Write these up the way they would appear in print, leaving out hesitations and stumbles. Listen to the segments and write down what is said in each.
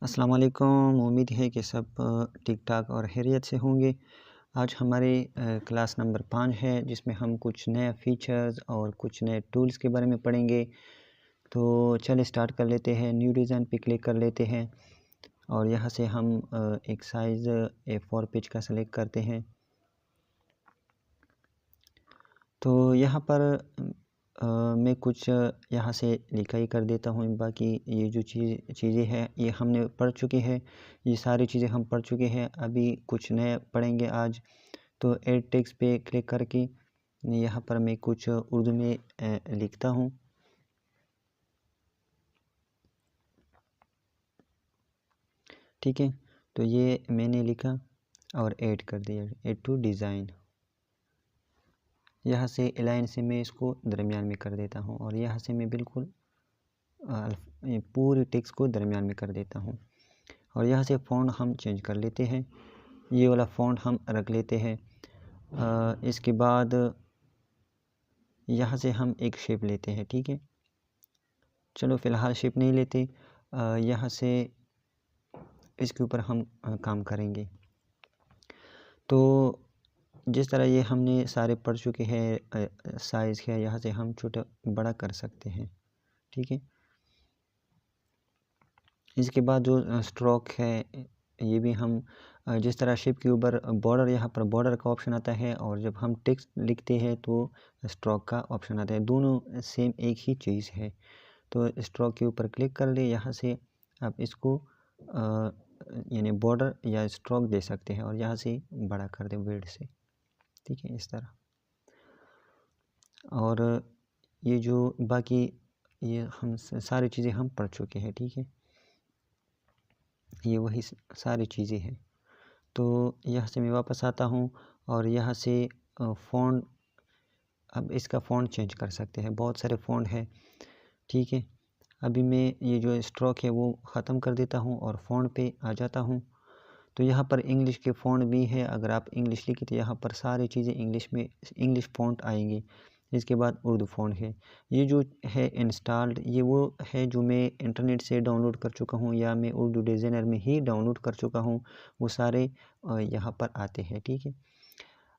अस्सलाम वालेकुम। उम्मीद है कि सब ठीक ठाक और खैरियत से होंगे। आज हमारी क्लास नंबर 5 है जिसमें हम कुछ नए फ़ीचर्स और कुछ नए टूल्स के बारे में पढ़ेंगे। तो चलिए स्टार्ट कर लेते हैं। न्यू डिज़ाइन पे क्लिक कर लेते हैं और यहाँ से हम एक साइज़ A4 पेज का सेलेक्ट करते हैं। तो यहाँ पर मैं कुछ यहाँ से लिखाई कर देता हूँ। बाकी ये जो चीज़ें हैं ये हमने पढ़ चुके हैं, ये सारी चीज़ें हम पढ़ चुके हैं। अभी कुछ नए पढ़ेंगे आज। तो ऐड टेक्स्ट पे क्लिक करके यहाँ पर मैं कुछ उर्दू में लिखता हूँ। ठीक है, तो ये मैंने लिखा और ऐड कर दिया, ऐड टू डिज़ाइन। यहाँ से अलाइन से मैं इसको दरमियान में कर देता हूँ और यहाँ से मैं बिल्कुल पूरे टेक्स्ट को दरमियान में कर देता हूँ। और यहाँ से फ़ॉन्ट हम चेंज कर लेते हैं, ये वाला फ़ॉन्ट हम रख लेते हैं। इसके बाद यहाँ से हम एक शेप लेते हैं। ठीक है, चलो फ़िलहाल शेप नहीं लेते, यहाँ से इसके ऊपर हम काम करेंगे। तो जिस तरह ये हमने सारे पढ़ चुके हैं, साइज़ है यहाँ से हम छोटा बड़ा कर सकते हैं। ठीक है, इसके बाद जो स्ट्रोक है ये भी हम जिस तरह शेप के ऊपर बॉर्डर, यहाँ पर बॉर्डर का ऑप्शन आता है और जब हम टेक्स्ट लिखते हैं तो स्ट्रोक का ऑप्शन आता है। दोनों सेम एक ही चीज़ है। तो स्ट्रोक के ऊपर क्लिक कर ले, यहाँ से आप इसको यानी बॉर्डर या स्ट्रोक दे सकते हैं और यहाँ से बड़ा कर दें विड्थ से। ठीक है, इस तरह। और ये जो बाकी ये हम सारी चीज़ें हम पढ़ चुके हैं। ठीक है, ये वही सारी चीज़ें हैं। तो यहाँ से मैं वापस आता हूँ और यहाँ से फ़ॉन्ट, अब इसका फ़ॉन्ट चेंज कर सकते हैं। बहुत सारे फ़ॉन्ट हैं। ठीक है, अभी मैं ये जो स्ट्रोक है वो ख़त्म कर देता हूँ और फ़ॉन्ट पे आ जाता हूँ। तो यहाँ पर इंग्लिश के फ़ॉन्ट भी है। अगर आप इंग्लिश लिखी तो यहाँ पर सारी चीज़ें इंग्लिश में, इंग्लिश फ़ॉन्ट आएंगी। इसके बाद उर्दू फ़ॉन्ट है। ये जो है इंस्टॉल्ड, ये वो है जो मैं इंटरनेट से डाउनलोड कर चुका हूँ या मैं उर्दू डिज़ाइनर में ही डाउनलोड कर चुका हूँ, वो सारे यहाँ पर आते हैं। ठीक है,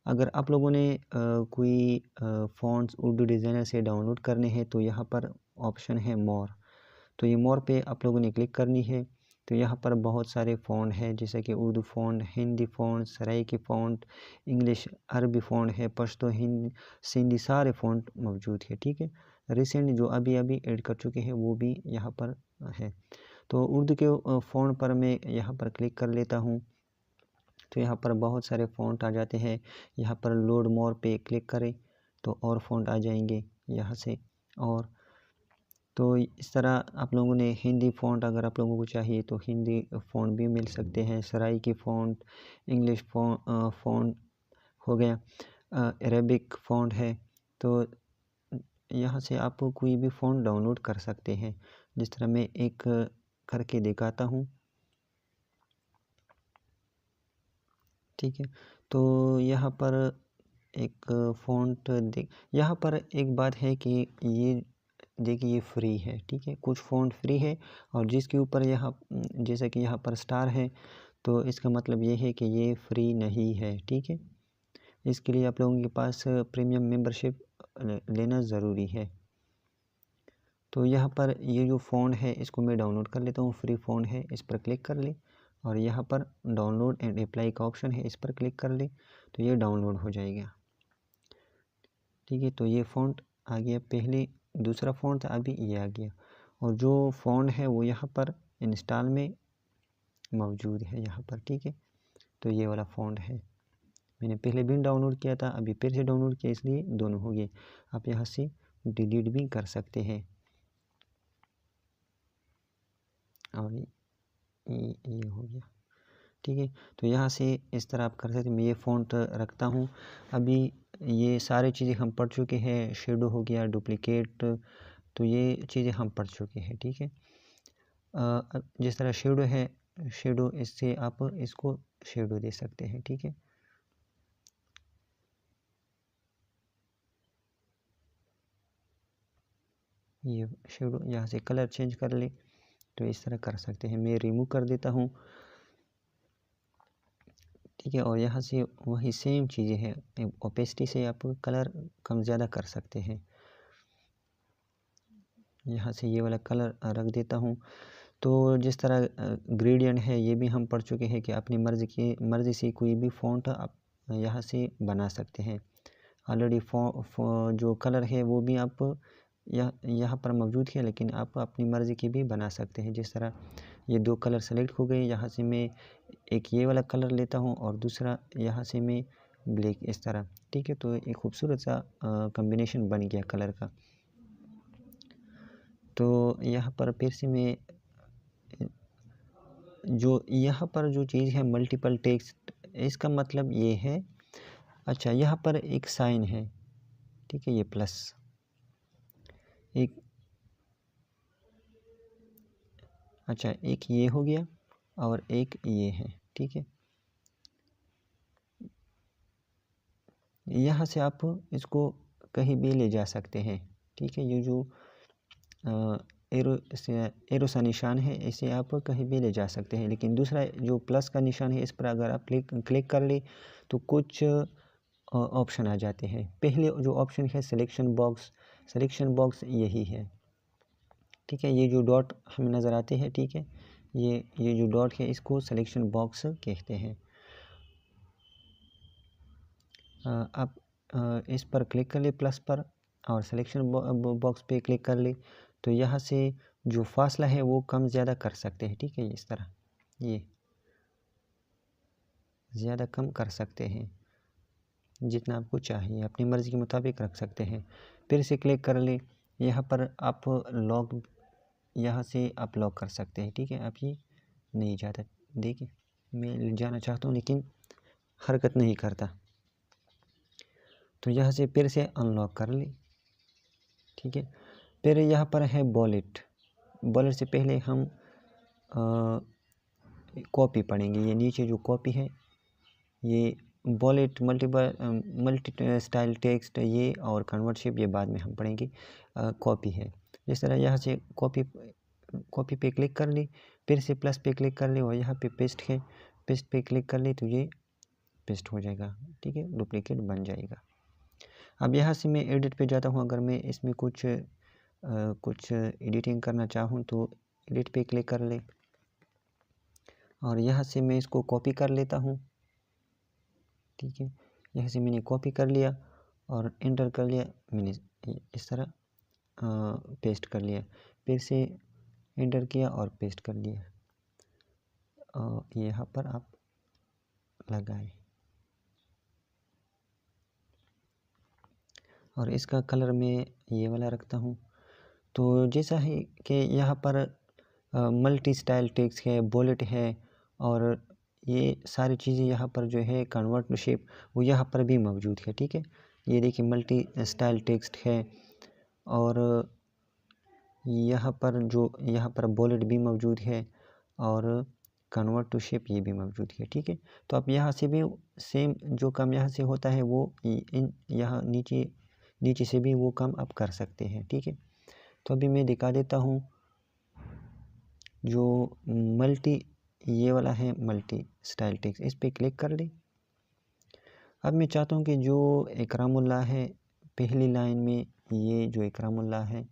अगर आप लोगों ने कोई फ़ॉन्ट्स उर्दू डिज़ाइनर से डाउनलोड करने हैं तो यहाँ पर ऑप्शन है मोर। तो ये मोर पे आप लोगों ने क्लिक करनी है। तो यहाँ पर बहुत सारे फ़ॉन्ट हैं, जैसे कि Urdu font, Hindi font, Saraiki font, English अरबी फ़ॉन्ट है, पश्तो, हिंदी, सिंधी, सारे फ़ॉन्ट मौजूद है। ठीक है, रिसेंट जो अभी अभी ऐड कर चुके हैं वो भी यहाँ पर है। तो उर्दू के फ़ॉन्ट पर मैं यहाँ पर क्लिक कर लेता हूँ। तो यहाँ पर बहुत सारे फ़ॉन्ट आ जाते हैं। यहाँ पर लोड मोर पे क्लिक करें तो और फ़ॉन्ट आ जाएंगे यहाँ से। और तो इस तरह आप लोगों ने हिंदी फ़ॉन्ट अगर आप लोगों को चाहिए तो हिंदी फ़ॉन्ट भी मिल सकते हैं। सराइकी फ़ॉन्ट, इंग्लिश फ़ॉन्ट हो गया, अरेबिक फ़ॉन्ट है। तो यहाँ से आप कोई भी फ़ॉन्ट डाउनलोड कर सकते हैं। जिस तरह मैं एक करके दिखाता हूँ। ठीक है, तो यहाँ पर एक फ़ॉन्ट यहाँ पर एक बात है कि ये देखिए ये फ्री है। ठीक है, कुछ फ़ॉन्ट फ्री है और जिसके ऊपर यहाँ जैसे कि यहाँ पर स्टार है तो इसका मतलब ये है कि ये फ्री नहीं है। ठीक है, इसके लिए आप लोगों के पास प्रीमियम मेंबरशिप लेना ज़रूरी है। तो यहाँ पर ये जो फ़ॉन्ट है इसको मैं डाउनलोड कर लेता हूँ। फ्री फ़ॉन्ट है, इस पर क्लिक कर ले और यहाँ पर डाउनलोड एंड अप्लाई का ऑप्शन है, इस पर क्लिक कर ले तो ये डाउनलोड हो जाएगा। ठीक है, तो ये फ़ॉन्ट आ गया। पहले दूसरा फ़ॉन्ट था, अभी ये आ गया। और जो फ़ॉन्ट है वो यहाँ पर इंस्टॉल में मौजूद है यहाँ पर। ठीक है, तो ये वाला फ़ॉन्ट है। मैंने पहले भी डाउनलोड किया था, अभी फिर से डाउनलोड किया, इसलिए दोनों हो गए। आप यहाँ से डिलीट भी कर सकते हैं। और ये हो गया। ठीक है, तो यहाँ से इस तरह आप कर सकते हैं। मैं ये फ़ॉन्ट रखता हूँ। अभी ये सारी चीज़ें हम पढ़ चुके हैं। शेडो हो गया, डुप्लिकेट, तो ये चीज़ें हम पढ़ चुके हैं। ठीक है, जिस तरह शेडो है, शेडो इससे आप इसको शेडो दे सकते हैं। ठीक है, ये शेडो, यहाँ से कलर चेंज कर ले तो इस तरह कर सकते हैं। मैं रिमूव कर देता हूँ, ठीक है। और यहाँ से वही सेम चीज़ें हैं, ओपेसिटी से आप कलर कम ज़्यादा कर सकते हैं। यहाँ से ये वाला कलर रख देता हूँ। तो जिस तरह ग्रेडियंट है ये भी हम पढ़ चुके हैं कि अपनी मर्ज़ी से कोई भी फ़ॉन्ट आप यहाँ से बना सकते हैं। ऑलरेडी जो कलर है वो भी आप यहाँ पर मौजूद है, लेकिन आप अपनी मर्ज़ी की भी बना सकते हैं। जिस तरह ये 2 कलर सेलेक्ट हो गए, यहाँ से मैं एक ये वाला कलर लेता हूँ और दूसरा यहाँ से मैं ब्लैक, इस तरह, ठीक है। तो एक खूबसूरत सा कॉम्बिनेशन बन गया कलर का। तो यहाँ पर फिर से मैं जो यहाँ पर जो चीज़ है मल्टीपल टेक्स्ट, इसका मतलब ये है, अच्छा यहाँ पर एक साइन है, ठीक है, ये प्लस, एक, अच्छा एक ये हो गया और एक ये है, ठीक है। यहाँ से आप इसको कहीं भी ले जा सकते हैं, ठीक है। ये जो एरो सा निशान है इसे आप कहीं भी ले जा सकते हैं, लेकिन दूसरा जो प्लस का निशान है इस पर अगर आप क्लिक कर ले तो कुछ ऑप्शन आ जाते हैं। पहले जो ऑप्शन है सिलेक्शन बॉक्स यही है, ठीक है। ये जो डॉट हमें नज़र आते हैं, ठीक है, ये जो डॉट है इसको सिलेक्शन बॉक्स कहते हैं। आप इस पर क्लिक कर ले प्लस पर और सिलेक्शन बॉक्स पे क्लिक कर ले, तो यहाँ से जो फासला है वो कम ज़्यादा कर सकते हैं, ठीक है। इस तरह ये ज़्यादा कम कर सकते हैं, जितना आपको चाहिए अपनी मर्ज़ी के मुताबिक रख सकते हैं। फिर से क्लिक कर ले, यहाँ पर आप लॉक, यहाँ से आप लॉक कर सकते हैं, ठीक है। अब ये नहीं जाता, देखिए मैं जाना चाहता हूँ लेकिन हरकत नहीं करता, तो यहाँ से फिर से अनलॉक कर ले, ठीक है। फिर यहाँ पर है वॉलेट से पहले हम कॉपी पढ़ेंगे। ये नीचे जो कॉपी है ये वॉलेट मल्टी स्टाइल टेक्स्ट ये और कन्वर्ट शेप ये बाद में हम पढ़ेंगे। कॉपी है, जिस तरह यहाँ से कॉपी पे क्लिक कर ली, फिर से प्लस पे क्लिक कर ली और यहाँ पे पेस्ट है, पेस्ट पे क्लिक कर ली तो ये पेस्ट हो जाएगा, ठीक है, डुप्लीकेट बन जाएगा। अब यहाँ से मैं एडिट पे जाता हूँ। अगर मैं इसमें कुछ एडिटिंग करना चाहूँ तो एडिट पे क्लिक कर ले और यहाँ से मैं इसको कॉपी कर लेता हूँ, ठीक है। यहाँ से मैंने कॉपी कर लिया और एंटर कर लिया, मैंने इस तरह पेस्ट कर लिया, फिर से एंटर किया और पेस्ट कर लिया, यहाँ पर आप लगाएं और इसका कलर मैं ये वाला रखता हूँ। तो जैसा है कि यहाँ पर मल्टी स्टाइल टेक्स्ट है, बुलेट है और ये सारी चीज़ें यहाँ पर जो है कन्वर्ट टू शेप वो यहाँ पर भी मौजूद है, ठीक है। ये देखिए मल्टी स्टाइल टेक्स्ट है और यहाँ पर बुलेट भी मौजूद है और कन्वर्ट टू शेप ये भी मौजूद है, ठीक है। तो आप यहाँ से भी सेम जो काम यहाँ से होता है वो यहाँ नीचे से भी वो काम आप कर सकते हैं, ठीक है। तो अभी मैं दिखा देता हूँ जो ये वाला है मल्टी स्टाइल टेक्स्ट, इस पर क्लिक कर ले। अब मैं चाहता हूँ कि जो इकरामुल्लाह है पहली लाइन में, ये जो इकरामुल्लाह है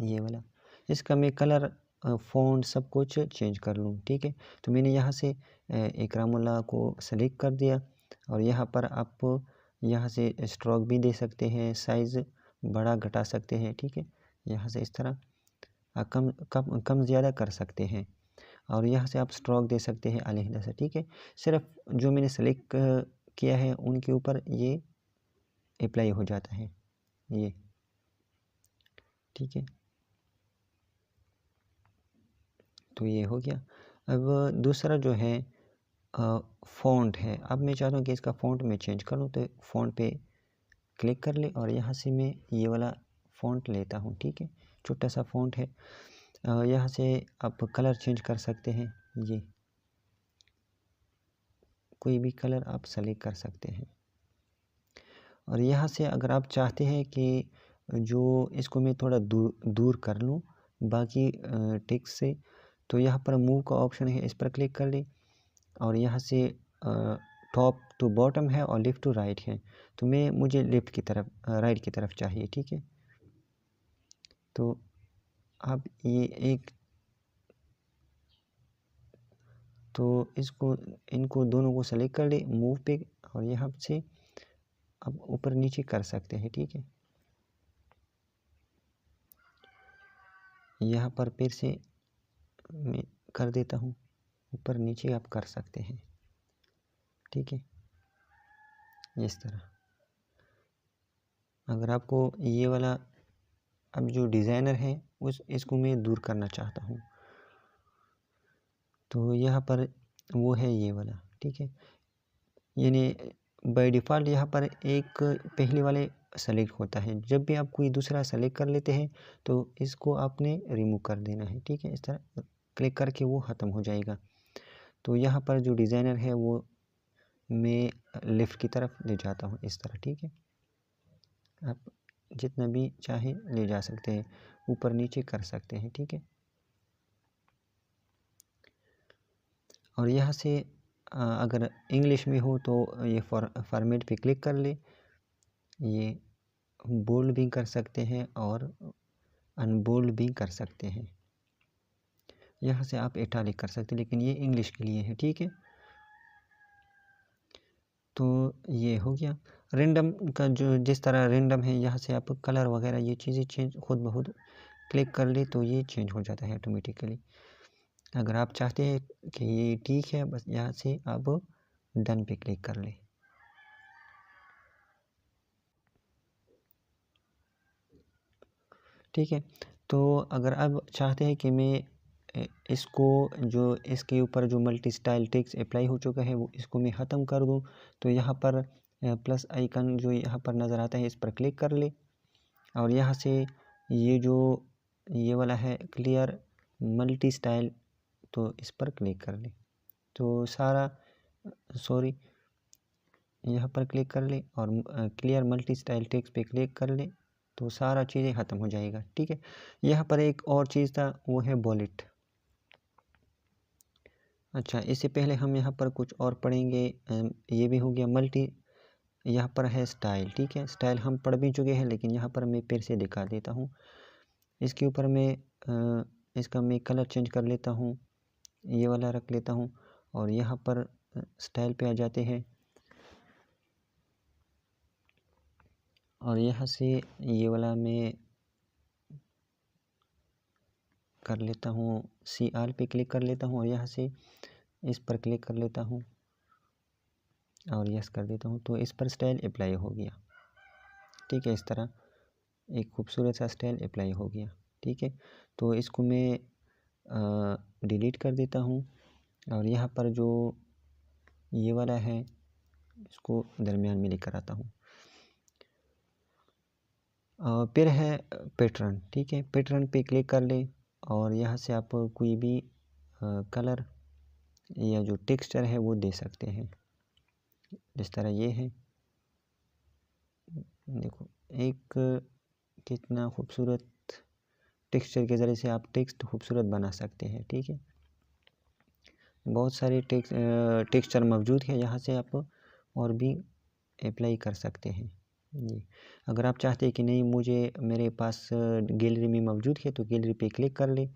ये वाला, इसका मैं कलर फ़ॉन्ट सब कुछ चेंज कर लूँ, ठीक है। तो मैंने यहाँ से इकरामुल्लाह को सेलेक्ट कर दिया और यहाँ पर आप यहाँ से स्ट्रोक भी दे सकते हैं, साइज़ बड़ा घटा सकते हैं, ठीक है। यहाँ से इस तरह कम ज़्यादा कर सकते हैं और यहाँ से आप स्ट्रोक दे सकते हैं अलग से, ठीक है। सिर्फ जो मैंने सेलेक्ट किया है उनके ऊपर ये अप्लाई हो जाता है, ये, ठीक है। तो ये हो गया। अब दूसरा जो है फ़ॉन्ट है। अब मैं चाहता हूँ कि इसका फ़ॉन्ट मैं चेंज करूँ, तो फ़ॉन्ट पे क्लिक कर ले और यहाँ से मैं ये वाला फ़ॉन्ट लेता हूँ, ठीक है। छोटा सा फ़ॉन्ट है, यहाँ से आप कलर चेंज कर सकते हैं, ये कोई भी कलर आप सेलेक्ट कर सकते हैं। और यहाँ से अगर आप चाहते हैं कि जो इसको मैं थोड़ा दूर कर लूँ बाकी टेक्स्ट से। तो यहाँ पर मूव का ऑप्शन है, इस पर क्लिक कर ले और यहाँ से टॉप टू बॉटम है और लेफ़्ट टू राइट है। तो मुझे लेफ़्ट की तरफ राइट की तरफ चाहिए, ठीक है। तो अब ये एक, तो इनको दोनों को सेलेक्ट कर ले मूव पे और यहाँ से अब ऊपर नीचे कर सकते हैं, ठीक है। यहाँ पर फिर से मैं कर देता हूँ, ऊपर नीचे आप कर सकते हैं, ठीक है, इस तरह। अगर आपको ये वाला अब जो डिज़ाइनर है इसको मैं दूर करना चाहता हूँ, तो यहाँ पर वो है ये वाला, ठीक है। यानी बाय डिफ़ॉल्ट यहाँ पर एक पहले वाले सेलेक्ट होता है। जब भी आप कोई दूसरा सेलेक्ट कर लेते हैं तो इसको आपने रिमूव कर देना है, ठीक है। इस तरह क्लिक करके वो ख़त्म हो जाएगा। तो यहाँ पर जो डिज़ाइनर है वो मैं लेफ़्ट की तरफ ले जाता हूँ, इस तरह, ठीक है। आप जितना भी चाहे ले जा सकते हैं, ऊपर नीचे कर सकते हैं, ठीक है। और यहाँ से अगर इंग्लिश में हो तो ये फॉर्मेट पे क्लिक कर ले, ये बोल्ड भी कर सकते हैं और अनबोल्ड भी कर सकते हैं। यहाँ से आप इटैलिक कर सकते हैं, लेकिन ये इंग्लिश के लिए है, ठीक है। तो ये हो गया रैंडम का, जो जिस तरह रैंडम है यहाँ से आप कलर वगैरह ये चीज़ें चेंज खुद ब खुद क्लिक कर ले तो ये चेंज हो जाता है ऑटोमेटिकली। अगर आप चाहते हैं कि ये ठीक है, बस यहाँ से आप डन पे क्लिक कर ले, ठीक है। तो अगर आप चाहते हैं कि मैं इसको जो इसके ऊपर जो मल्टी स्टाइल टेक्स्ट अप्लाई हो चुका है वो इसको मैं ख़त्म कर दूं, तो यहाँ पर प्लस आइकन जो यहाँ पर नज़र आता है इस पर क्लिक कर ले और यहाँ से ये वाला है क्लियर मल्टी स्टाइल, तो इस पर क्लिक कर ले। तो सारा सॉरी यहाँ पर क्लिक कर ले और क्लियर मल्टी स्टाइल टेक्स्ट पे क्लिक कर ले, तो सारा चीज़ें ख़त्म हो जाएगा, ठीक है। यहाँ पर एक और चीज़ था, वो है बुलेट। अच्छा, इससे पहले हम यहाँ पर कुछ और पढ़ेंगे। ये भी हो गया मल्टी, यहाँ पर है स्टाइल, ठीक है। स्टाइल हम पढ़ भी चुके हैं, लेकिन यहाँ पर मैं फिर से दिखा देता हूँ। इसके ऊपर मैं इसका मैं कलर चेंज कर लेता हूँ, ये वाला रख लेता हूँ और यहाँ पर स्टाइल पे आ जाते हैं और यहाँ से ये वाला मैं कर लेता हूँ, CR पे क्लिक कर लेता हूँ और यहाँ से इस पर क्लिक कर लेता हूँ और यस कर देता हूँ, तो इस पर स्टाइल अप्लाई हो गया, ठीक है। इस तरह एक खूबसूरत सा स्टाइल अप्लाई हो गया, ठीक है। तो इसको मैं डिलीट कर देता हूँ और यहाँ पर जो ये वाला है इसको दरमियान में लेकर आता हूँ। फिर है पैटर्न, ठीक है। पैटर्न पे क्लिक कर ले और यहाँ से आप कोई भी कलर या जो टेक्सचर है वो दे सकते हैं, जिस तरह ये है, देखो एक कितना खूबसूरत टेक्सचर के ज़रिए से आप टेक्स्ट खूबसूरत बना सकते हैं, ठीक है। बहुत सारे टेक्सचर मौजूद है, यहाँ से आप और भी अप्लाई कर सकते हैं जी। अगर आप चाहते हैं कि नहीं मुझे मेरे पास गैलरी में मौजूद है, तो गैलरी पे क्लिक कर ले।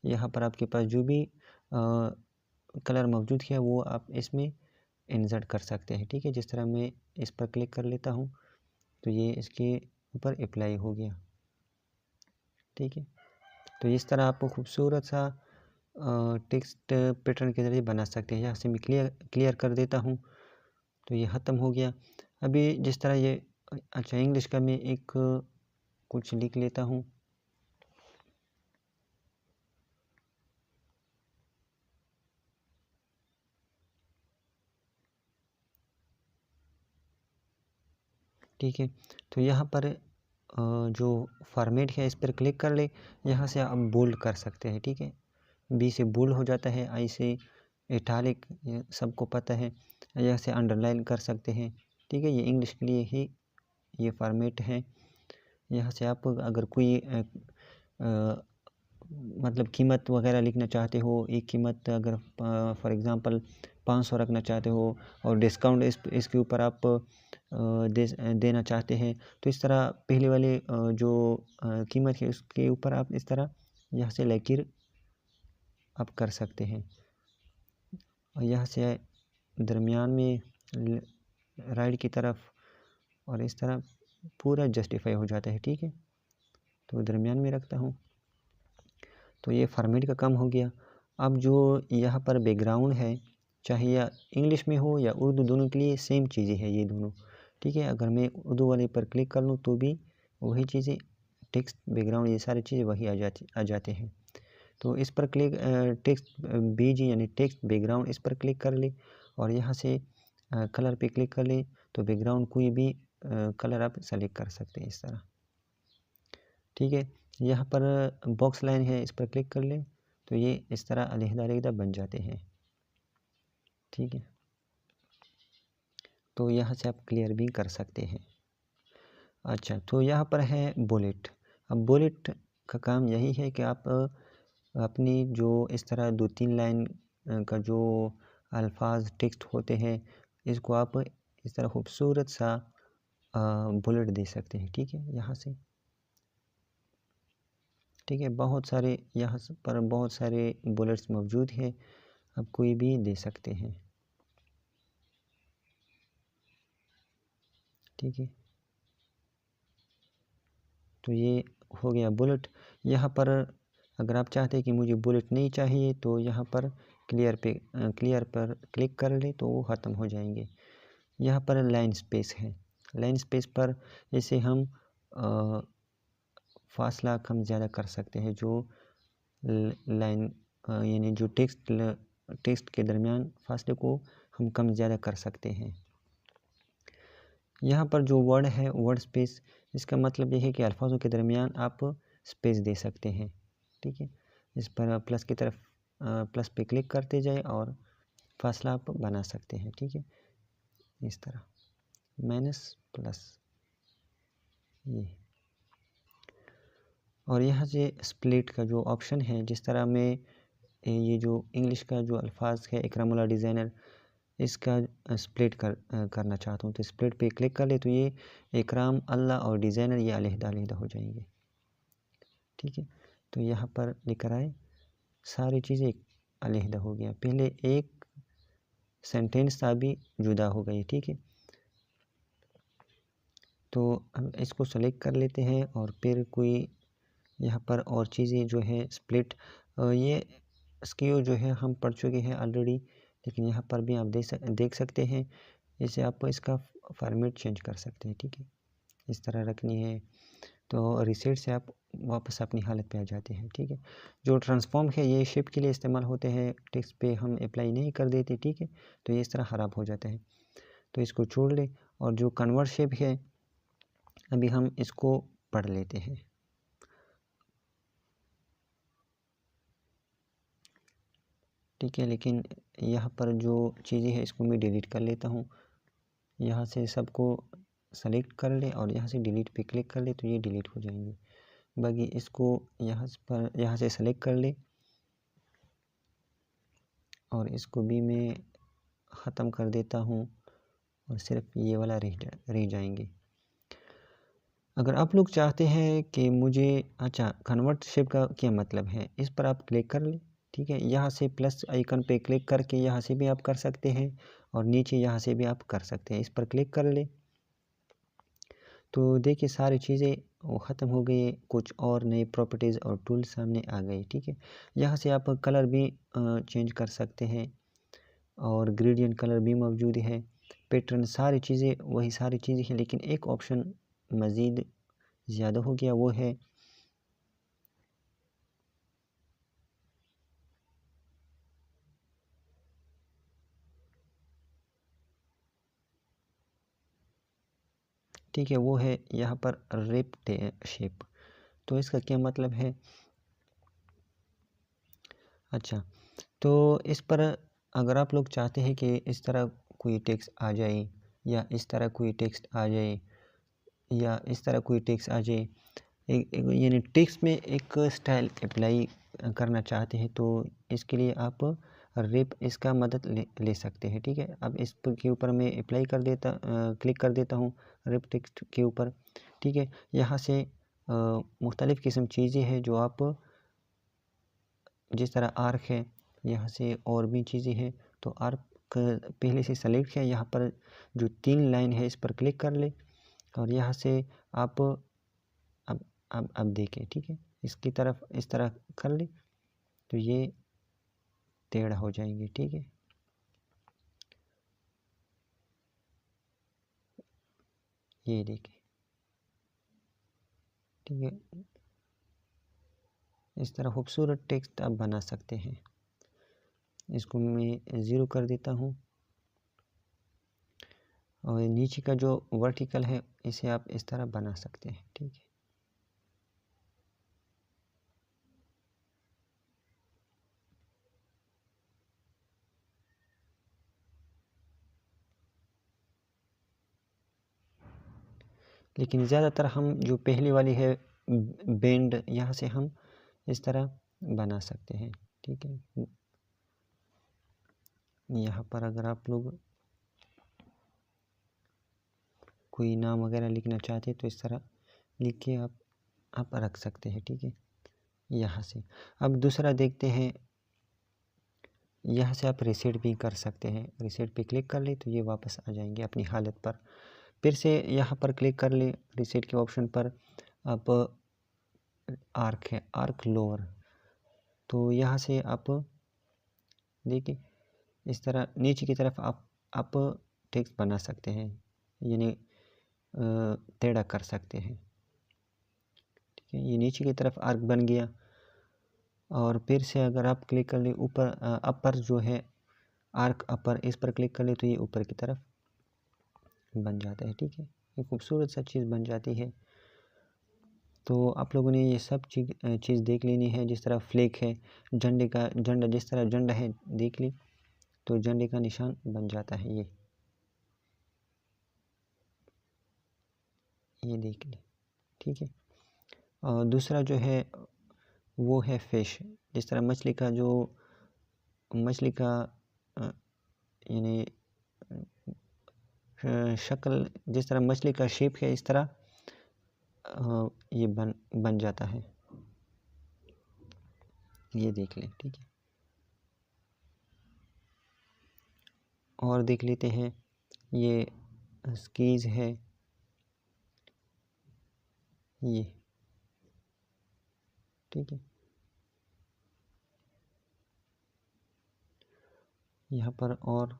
यहाँ पर आपके पास जो भी कलर मौजूद है वो आप इसमें इंसर्ट कर सकते हैं, ठीक है। जिस तरह मैं इस पर क्लिक कर लेता हूँ तो ये इसके ऊपर अप्लाई हो गया, ठीक है। तो इस तरह आपको खूबसूरत सा टेक्स्ट पैटर्न के ज़रिए बना सकते हैं। यहाँ से मैं क्लियर कर देता हूँ, तो ये ख़त्म हो गया। अभी जिस तरह ये, अच्छा इंग्लिश का मैं एक कुछ लिख लेता हूँ, ठीक है। तो यहाँ पर जो फॉर्मेट है इस पर क्लिक कर ले, यहाँ से आप बोल्ड कर सकते हैं, ठीक है। B से बोल्ड हो जाता है, I से इटैलिक, ये सबको पता है। यहाँ से अंडरलाइन कर सकते हैं, ठीक है। ये इंग्लिश के लिए ही ये फॉर्मेट है। यहाँ से आप अगर कोई मतलब कीमत वगैरह लिखना चाहते हो, एक कीमत अगर फॉर एग्ज़ाम्पल 500 रखना चाहते हो और डिस्काउंट इसके ऊपर आप देना चाहते हैं, तो इस तरह पहले वाले जो कीमत है उसके ऊपर आप इस तरह यहाँ से लकीर आप कर सकते हैं और यहाँ से दरमियान में राइट की तरफ और इस तरह पूरा जस्टिफाई हो जाता है। ठीक है, तो दरमियान में रखता हूँ। तो ये फॉर्मेट का काम हो गया। अब जो यहाँ पर बैकग्राउंड है, चाहे या इंग्लिश में हो या उर्दू, दोनों के लिए सेम चीज़ें हैं ये दोनों। ठीक है, अगर मैं उर्दू वाले पर क्लिक कर लूँ तो भी वही चीज़ें, टेक्स्ट बैकग्राउंड ये सारी चीज़ें वही आ जाते हैं। तो इस पर क्लिक टेक्स्ट बीजी यानी टेक्स्ट बैकग्राउंड, इस पर क्लिक कर ले और यहाँ से कलर पे क्लिक कर ले तो बैकग्राउंड कोई भी कलर आप सेलेक्ट कर सकते हैं इस तरह। ठीक है, यहाँ पर बॉक्स लाइन है, इस पर क्लिक कर ले तो ये इस तरह अलग-अलग बन जाते हैं। ठीक है, तो यहाँ से आप क्लियर भी कर सकते हैं। अच्छा, तो यहाँ पर है बुलेट। अब बुलेट का काम यही है कि आप अपनी जो इस तरह 2-3 लाइन का जो अल्फाज टेक्स्ट होते हैं, इसको आप इस तरह खूबसूरत सा बुलेट दे सकते हैं। ठीक है, यहाँ से ठीक है, बहुत सारे यहाँ पर बहुत सारे बुलेट्स मौजूद हैं, आप कोई भी दे सकते हैं। ठीक है, तो ये हो गया बुलेट। यहाँ पर अगर आप चाहते हैं कि मुझे बुलेट नहीं चाहिए तो यहाँ पर क्लियर पर क्लिक कर ले तो वो ख़त्म हो जाएंगे। यहाँ पर लाइन स्पेस है, लाइन स्पेस पर इसे हम फासला कम ज़्यादा कर सकते हैं। जो लाइन यानी जो टेक्स्ट के दरमियान फासले को हम कम ज़्यादा कर सकते हैं। यहाँ पर जो वर्ड है वर्ड स्पेस, इसका मतलब यह है कि अल्फाजों के दरमियान आप स्पेस दे सकते हैं। ठीक है, इस पर प्लस की तरफ प्लस पे क्लिक करते जाए और फासला आप बना सकते हैं। ठीक है, इस तरह माइनस प्लस ये, और यहाँ से स्प्लिट का जो ऑप्शन है, जिस तरह में ये जो इंग्लिश का जो अल्फाज है इकरामुल्लाह डिज़ाइनर, इसका स्प्लिट करना चाहता हूँ तो स्प्लिट पे क्लिक कर ले तो ये इकराम अल्लाह और डिज़ाइनर ये अलग-अलग हो जाएंगे। ठीक है, तो यहाँ पर लेकर आए सारी चीज़ें अलग हो गया, पहले एक सेंटेंस था भी जुदा हो गई। ठीक है, तो हम इसको सेलेक्ट कर लेते हैं और फिर कोई यहाँ पर और चीज़ें जो है स्प्लिट, ये स्क्यू जो है हम पढ़ चुके हैं ऑलरेडी, लेकिन यहाँ पर भी आप देख सकते हैं। इसे आप इसका फॉर्मेट चेंज कर सकते हैं। ठीक है, इस तरह रखनी है तो रीसेट से आप वापस अपनी हालत पे आ जाते हैं। ठीक है, जो ट्रांसफॉर्म है ये शेप के लिए इस्तेमाल होते हैं, टेक्स्ट पे हम अप्लाई नहीं कर देते। ठीक है, तो ये इस तरह ख़राब हो जाता है, तो इसको छोड़ ले। और जो कन्वर्ट शेप है अभी हम इसको पढ़ लेते हैं। ठीक है, लेकिन यहाँ पर जो चीज़ें हैं इसको मैं डिलीट कर लेता हूँ। यहाँ से सबको सेलेक्ट कर ले और यहाँ से डिलीट पे क्लिक कर ले तो ये डिलीट हो जाएंगे। बाकी इसको यहाँ से सेलेक्ट कर ले और इसको भी मैं ख़त्म कर देता हूँ और सिर्फ ये वाला रह जाएंगे। अगर आप लोग चाहते हैं कि मुझे, अच्छा, कन्वर्ट शेप का क्या मतलब है, इस पर आप क्लिक कर ले। ठीक है, यहाँ से प्लस आइकन पे क्लिक करके यहाँ से भी आप कर सकते हैं और नीचे यहाँ से भी आप कर सकते हैं। इस पर क्लिक कर ले तो देखिए सारी चीज़ें वो ख़त्म हो गई, कुछ और नए प्रॉपर्टीज़ और टूल सामने आ गए। ठीक है, यहाँ से आप कलर भी चेंज कर सकते हैं और ग्रेडियंट कलर भी मौजूद है, पैटर्न, सारी चीज़ें वही सारी चीज़ें हैं, लेकिन एक ऑप्शन मज़ीद ज़्यादा हो गया, वो है ठीक है, वो है यहाँ पर रिप शेप। तो इसका क्या मतलब है? अच्छा, तो इस पर अगर आप लोग चाहते हैं कि इस तरह कोई टेक्स्ट आ जाए या इस तरह कोई टेक्स्ट आ जाए या इस तरह कोई टेक्स्ट आ जाए, यानी टेक्स्ट में एक स्टाइल अप्लाई करना चाहते हैं तो इसके लिए आप रेप इसका मदद ले सकते हैं, ठीक है। अब इस के ऊपर मैं अप्लाई कर देता क्लिक कर देता हूँ रेप टेक्स्ट के ऊपर, ठीक है। यहाँ से मुख्तलिफ़ किस्म चीज़ें हैं जो आप जिस तरह आर्क है, यहाँ से और भी चीज़ें हैं। तो आर्क पहले से सेलेक्ट है, यहाँ पर जो 3 लाइन है इस पर क्लिक कर ले और यहाँ से आप अब देखें, ठीक है। इसकी तरफ इस तरह कर ले तो ये टेढ़ा हो जाएंगे, ठीक है। ये देखें, ठीक है। इस तरह खूबसूरत टेक्स्ट आप बना सकते हैं। इसको मैं 0 कर देता हूँ और नीचे का जो वर्टिकल है इसे आप इस तरह बना सकते हैं, ठीक है। लेकिन ज़्यादातर हम जो पहली वाली है बेंड, यहाँ से हम इस तरह बना सकते हैं, ठीक है। यहाँ पर अगर आप लोग कोई नाम वगैरह लिखना चाहते हैं तो इस तरह लिख के आप रख सकते हैं, ठीक है। यहाँ से अब दूसरा देखते हैं, यहाँ से आप रीसेट भी कर सकते हैं। रीसेट पे क्लिक कर ले तो ये वापस आ जाएंगे अपनी हालत पर। फिर से यहाँ पर क्लिक कर ले रीसेट के ऑप्शन पर। अब आर्क है, आर्क लोअर, तो यहाँ से आप देखिए इस तरह नीचे की तरफ आप टेक्स्ट बना सकते हैं, यानी टेढ़ा कर सकते हैं, ठीक है। ये नीचे की तरफ आर्क बन गया और फिर से अगर आप क्लिक कर ले ऊपर अपर जो है आर्क अपर, इस पर क्लिक कर ले तो ये ऊपर की तरफ बन जाता है, ठीक है। ये खूबसूरत सा चीज़ बन जाती है। तो आप लोगों ने ये सब चीज़ देख लेनी है। जिस तरह फ्लैग है, झंडे का झंडा, जिस तरह झंडा है देख ली तो झंडे का निशान बन जाता है। ये देख ली, ठीक है। और दूसरा जो है वो है फिश। जिस तरह मछली का यानी शक्ल, जिस तरह मछली का शेप है इस तरह ये बन जाता है। ये देख लें, ठीक है। और देख लेते हैं ये स्कीज है, ये ठीक है। यहाँ पर और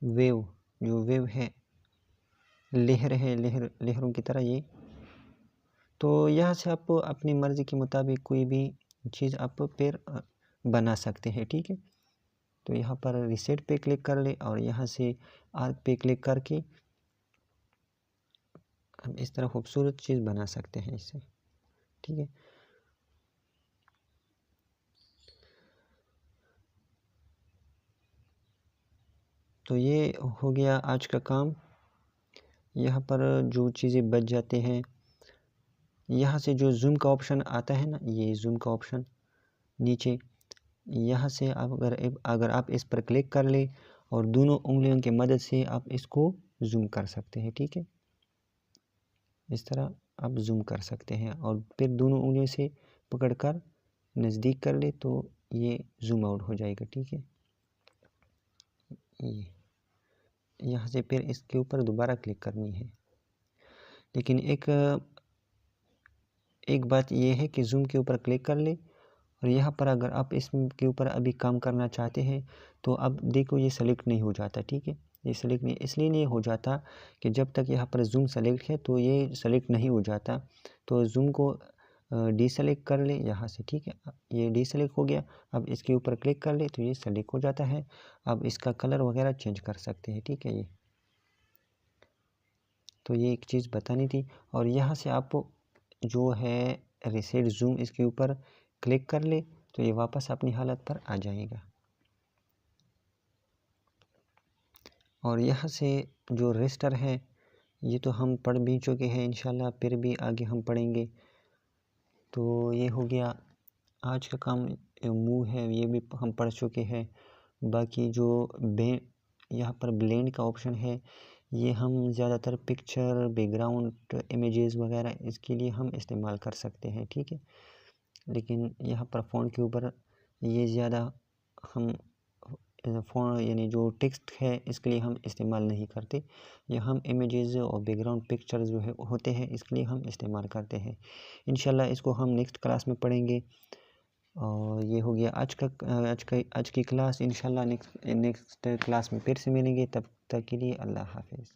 वेव, जो वेव है लहर है, लहरों की तरह ये। तो यहाँ से आप अपनी मर्ज़ी के मुताबिक कोई भी चीज़ आप फिर बना सकते हैं, ठीक है। तो यहाँ पर रीसेट पे क्लिक कर ले और यहाँ से आर्क पे क्लिक करके हम इस तरह खूबसूरत चीज़ बना सकते हैं इससे, ठीक है। तो ये हो गया आज का काम। यहाँ पर जो चीज़ें बच जाते हैं, यहाँ से जो जूम का ऑप्शन आता है ना, ये जूम का ऑप्शन नीचे, यहाँ से आप अगर आप इस पर क्लिक कर ले और दोनों उंगलियों की मदद से आप इसको जूम कर सकते हैं, ठीक है। इस तरह आप जूम कर सकते हैं और फिर दोनों उंगलियों से पकड़कर नज़दीक कर ले तो ये जूम आउट हो जाएगा, ठीक है। ये यहाँ से फिर इसके ऊपर दोबारा क्लिक करनी है। लेकिन एक बात ये है कि जूम के ऊपर क्लिक कर ले और यहाँ पर अगर आप इसके ऊपर अभी काम करना चाहते हैं तो अब देखो ये सेलेक्ट नहीं हो जाता, ठीक है। ये सेलेक्ट नहीं इसलिए नहीं हो जाता कि जब तक यहाँ पर जूम सेलेक्ट है तो ये सेलेक्ट नहीं हो जाता। तो जूम को डीसेलेक्ट कर ले यहाँ से, ठीक है। ये डीसेलेक्ट हो गया। अब इसके ऊपर क्लिक कर ले तो ये सेलेक्ट हो जाता है। अब इसका कलर वगैरह चेंज कर सकते हैं, ठीक है। ये तो ये एक चीज़ बतानी थी। और यहाँ से आप जो है रीसेट जूम, इसके ऊपर क्लिक कर ले तो ये वापस अपनी हालत पर आ जाएगा। और यहाँ से जो रेस्टर है ये तो हम पढ़ भी चुके हैं, इंशाल्लाह फिर भी आगे हम पढ़ेंगे। तो ये हो गया आज का काम। मूव है ये भी हम पढ़ चुके हैं। बाकी जो यहाँ पर ब्लेंड का ऑप्शन है, ये हम ज़्यादातर पिक्चर, बैकग्राउंड, इमेजेस वगैरह इसके लिए हम इस्तेमाल कर सकते हैं, ठीक है। लेकिन यहाँ पर फ़ॉन्ट के ऊपर ये ज़्यादा हम फ़ॉन्ट यानी जो टेक्स्ट है इसके लिए हम इस्तेमाल नहीं करते। ये हम इमेजेस और बैकग्राउंड पिक्चर जो है होते हैं इसके लिए हम इस्तेमाल करते हैं। इंशाल्लाह इसको हम नेक्स्ट क्लास में पढ़ेंगे। और ये हो गया आज की क्लास। इंशाल्लाह नेक्स्ट क्लास में फिर से मिलेंगे। तब तक के लिए अल्लाह हाफ़िज़।